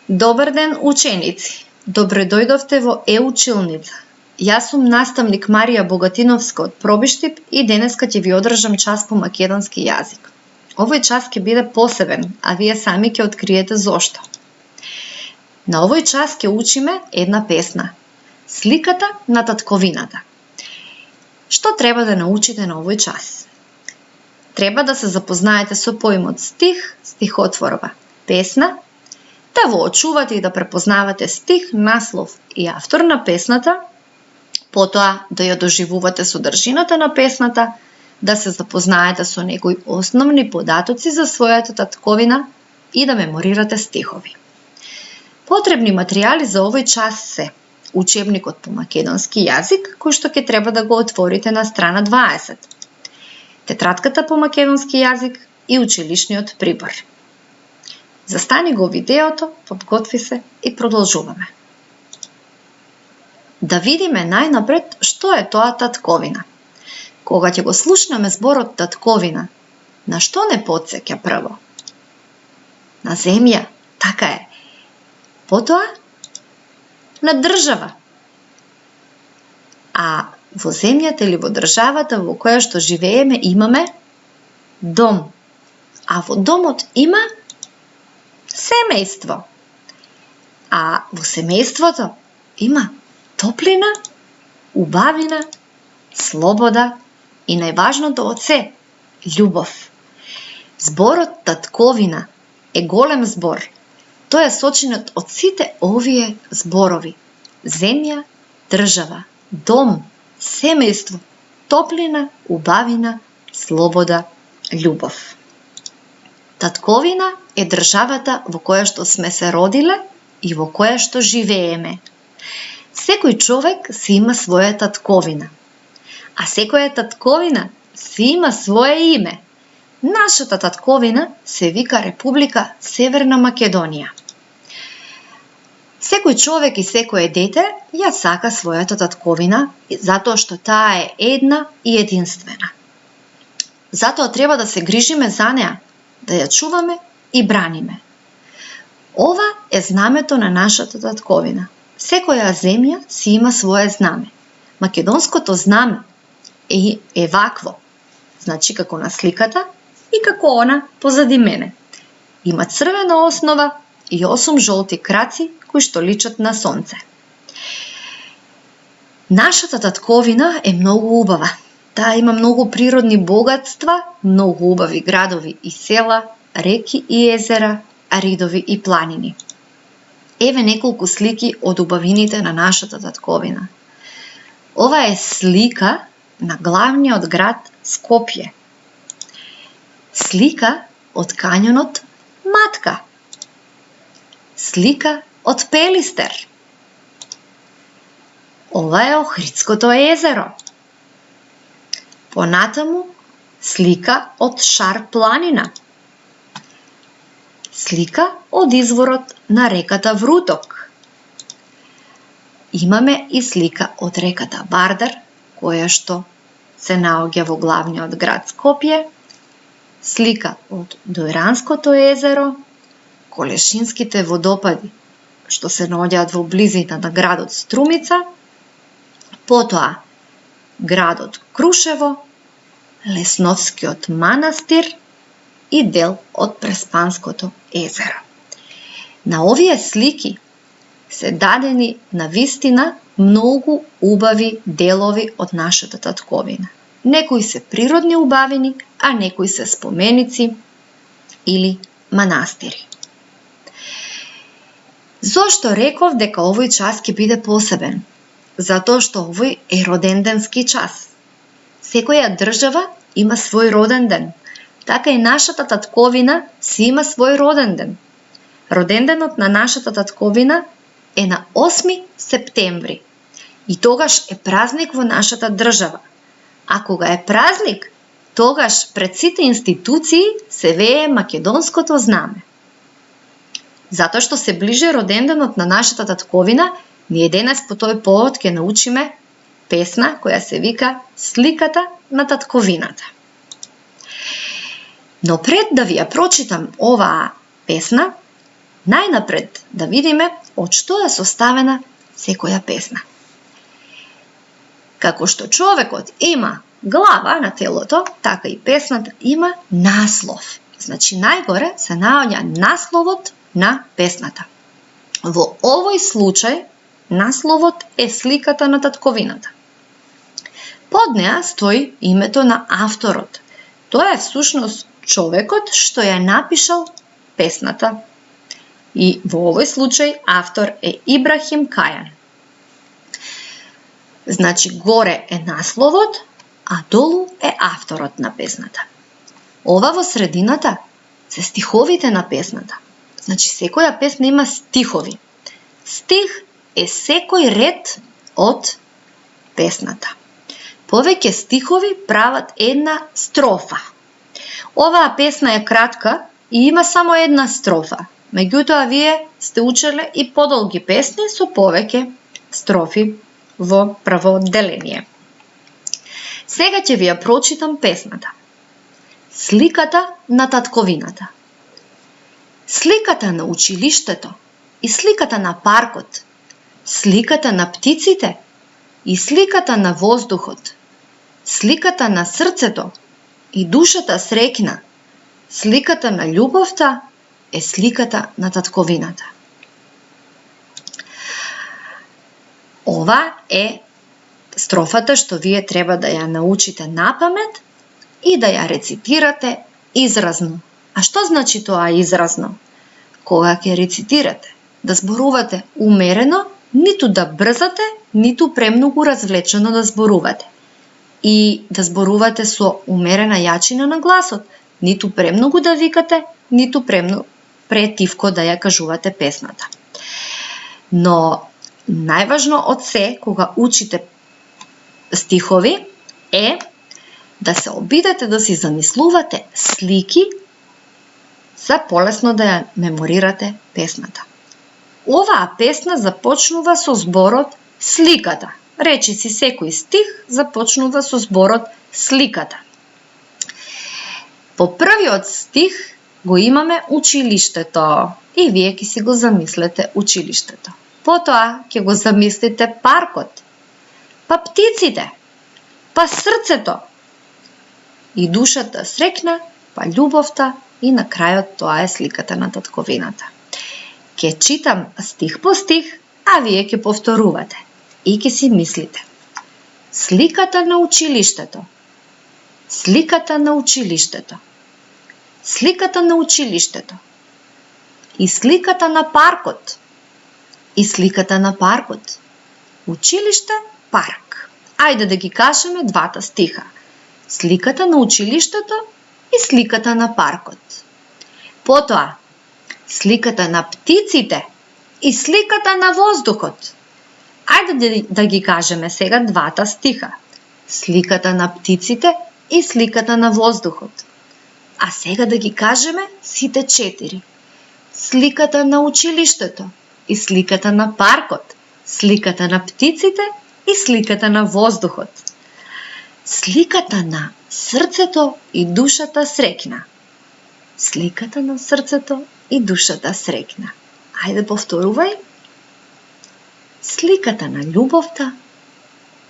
Добар ден, ученици! Добре дојдовте во Е-училница. Јас сум наставник Марија Богатиновска од Пробиштип и денеска ќе ви одржам час по македонски јазик. Овој час ќе биде посебен, а вие сами ќе откриете зошто. На овој час ќе учиме една песна. Сликата на татковината. Што треба да научите на овој час? Треба да се запознаете со поимот стих, стихотворба, песна, да воочувате и да препознавате стих, наслов и автор на песната, потоа да ја доживувате содржината на песната, да се запознаете со некои основни податоци за својата татковина и да меморирате стихови. Потребни материјали за овој час се учебникот по македонски јазик, кој што ќе треба да го отворите на страна 20, тетратката по македонски јазик и училишниот прибор. Застани го видеото, подготви се и продолжуваме. Да видиме најнапред што е тоа татковина. Кога ќе го слушнеме зборот татковина, на што не потсеќа прво? На земја, така е. Потоа на држава. А во земјата или во државата во која што живееме имаме дом. А во домот има семејство. А во семејството има топлина, убавина, слобода и најважното од се – љубов. Зборот татковина е голем збор. Тој е сочинет од сите овие зборови. Земја, држава, дом, семејство, топлина, убавина, слобода, љубов. Татковина е државата во која што сме се родиле и во која што живееме. Секој човек си има своја татковина, а секоја татковина си има свое име. Нашата татковина се вика Република Северна Македонија. Секој човек и секое дете ја сака својата татковина, затоа што таа е една и единствена. Затоа треба да се грижиме за неа, да ја чуваме и браниме. Ова е знамето на нашата татковина. Секоја земја си има свое знаме. Македонското знаме е вакво, значи како на сликата и како она позади мене. Има црвена основа и 8 жолти краци кои што личат на сонце. Нашата татковина е многу убава. Таа има многу природни богатства, многу убави градови и села, реки и езера, ридови и планини. Еве неколку слики од убавините на нашата татковина. Ова е слика на главниот град Скопје. Слика од кањонот Матка. Слика од Пелистер. Ова е Охридското езеро. Понатаму слика од Шар планина. Слика од изворот на реката Вруток. Имаме и слика од реката Вардар, која што се наоѓа во главниот град Скопје, слика од Дојранското езеро, Колешинските водопади, што се наоѓаат во близина на градот Струмица, потоа градот Крушево, Лесновскиот манастир и дел од Преспанското езеро. На овие слики се дадени на вистина многу убави делови од нашата татковина. Некои се природни убавини, а некои се споменици или манастири. Зошто реков дека овој час ќе биде посебен? Затоа што овој е роденденски час. Секоја држава има свој роден ден. Така и нашата татковина си има свој роден ден. Роденденот на нашата татковина е на 8 септември. И тогаш е празник во нашата држава. А кога е празник, тогаш пред сите институции се вее македонското знаме. Затоа што се ближи роденденот на нашата татковина, ние денес по тој повод ќе научиме песна која се вика Сликата на татковината. Но пред да ви ја прочитам оваа песна, Најнапред да видиме од што е составена секоја песна. Како што човекот има глава на телото, така и песната има наслов. Значи, најгоре се наоѓа насловот на песната. Во овој случај, насловот е сликата на татковината. Под неа стои името на авторот. Тоа е всушност човекот што ја напишал песната. И во овој случај автор е Ибрахим Кајан. Значи, горе е насловот, а долу е авторот на песната. Ова во средината се стиховите на песната. Значи, секоја песна има стихови. Стих е секој ред од песната. Повеќе стихови прават една строфа. Оваа песна е кратка и има само една строфа. Меѓутоа, вие сте учеле и подолги песни со повеќе строфи во прво одделение. Сега ќе ви ја прочитам песната. Сликата на татковината. Сликата на училиштето и сликата на паркот, сликата на птиците и сликата на воздухот, сликата на срцето и душата среќна, сликата на љубовта е сликата на татковината. Ова е строфата што вие треба да ја научите напамет и да ја рецитирате изразно. А што значи тоа изразно? Кога ќе рецитирате, да зборувате умерено, ниту да брзате, ниту премногу развлечено да зборувате. И да зборувате со умерена јачина на гласот, ниту премногу да викате, ниту претивко да ја кажувате песната. Но најважно од се, кога учите стихови, е да се обидете да си замислувате слики за полесно да ја меморирате песната. Оваа песна започнува со зборот сликата. Речиси секој стих започнува со зборот сликата. По првиот стих го имаме училиштето и вие ќе си го замислете училиштето. Потоа ќе го замислите паркот, па птиците, па срцето и душата среќна, па љубовта и на крајот тоа е сликата на татковината. Ќе читам стих по стих, а вие ќе повторувате и ќе си мислите. Сликата на училиштето, сликата на училиштето, сликата на училиштето и сликата на паркот, и сликата на паркот. Училиште, парк. Ајде да ги кажеме двата стиха. Сликата на училиштето и сликата на паркот. Потоа, сликата на птиците и сликата на воздухот. Ајде да ги кажеме сега двата стиха. Сликата на птиците и сликата на воздухот. А сега да ги кажеме сите 4. Сликата на училиштето и сликата на паркот, сликата на птиците и сликата на воздухот. Сликата на срцето и душата среќна. Сликата на срцето и душата среќна. Ајде повторувај. Сликата на љубовта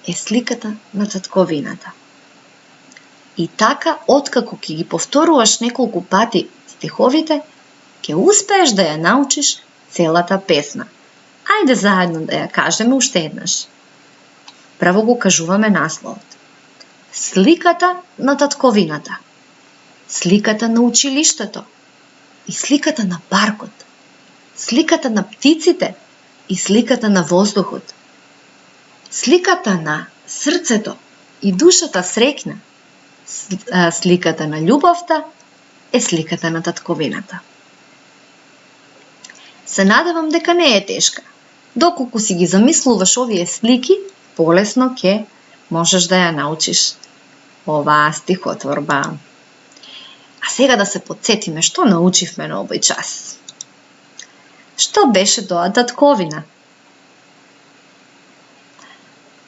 е сликата на татковината. И така, откако ќе ги повторуваш неколку пати стиховите, ќе успееш да ја научиш целата песна. Ајде заедно да ја кажеме уште еднаш. Прво го кажуваме насловот. Сликата на татковината, сликата на училиштето и сликата на паркот, сликата на птиците и сликата на воздухот, сликата на срцето и душата среќна, сликата на љубовта е сликата на татковината. Се надевам дека не е тешка. Доколку си ги замислуваш овие слики, полесно ќе можеш да ја научиш оваа стихотворба. А сега да се потсетиме што научивме на овој час. Што беше тоа татковина?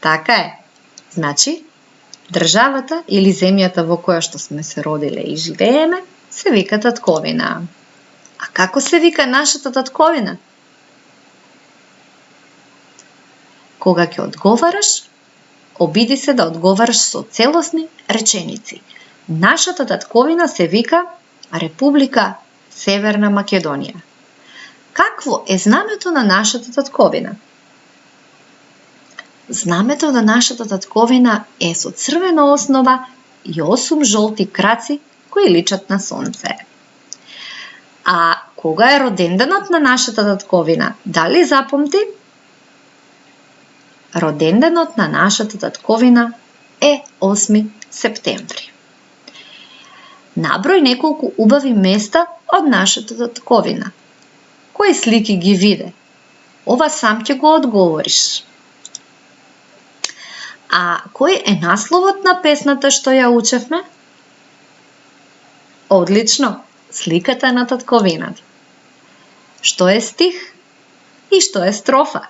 Така е. Значи, државата или земјата во која што сме се родиле и живееме, се вика татковина. А како се вика нашата татковина? Кога ќе одговараш, обиди се да одговараш со целосни реченици. Нашата татковина се вика Република Северна Македонија. Какво е знамето на нашата татковина? Знамето на нашата татковина е со црвена основа и 8 жолти краци кои личат на сонце. А кога е роденденот на нашата татковина? Дали запомти? Роденденот на нашата татковина е 8 септември. Наброј неколку убави места од нашата татковина. Кои слики ги виде? Ова сам ќе го одговориш. А кој е насловот на песната што ја учевме? Одлично, сликата на татковината. Што е стих и што е строфа?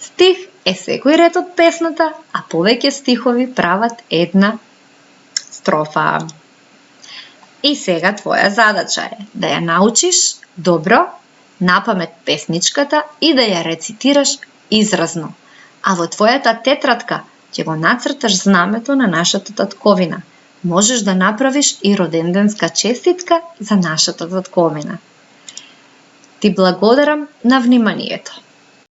Стих е секој ред од песната, а повеќе стихови прават една строфа. И сега твоја задача е да ја научиш добро напамет песничката и да ја рецитираш изразно. А во твојата тетрадка ќе го нацрташ знамето на нашата татковина. Можеш да направиш и роденденска честитка за нашата татковина. Ти благодарам на вниманието.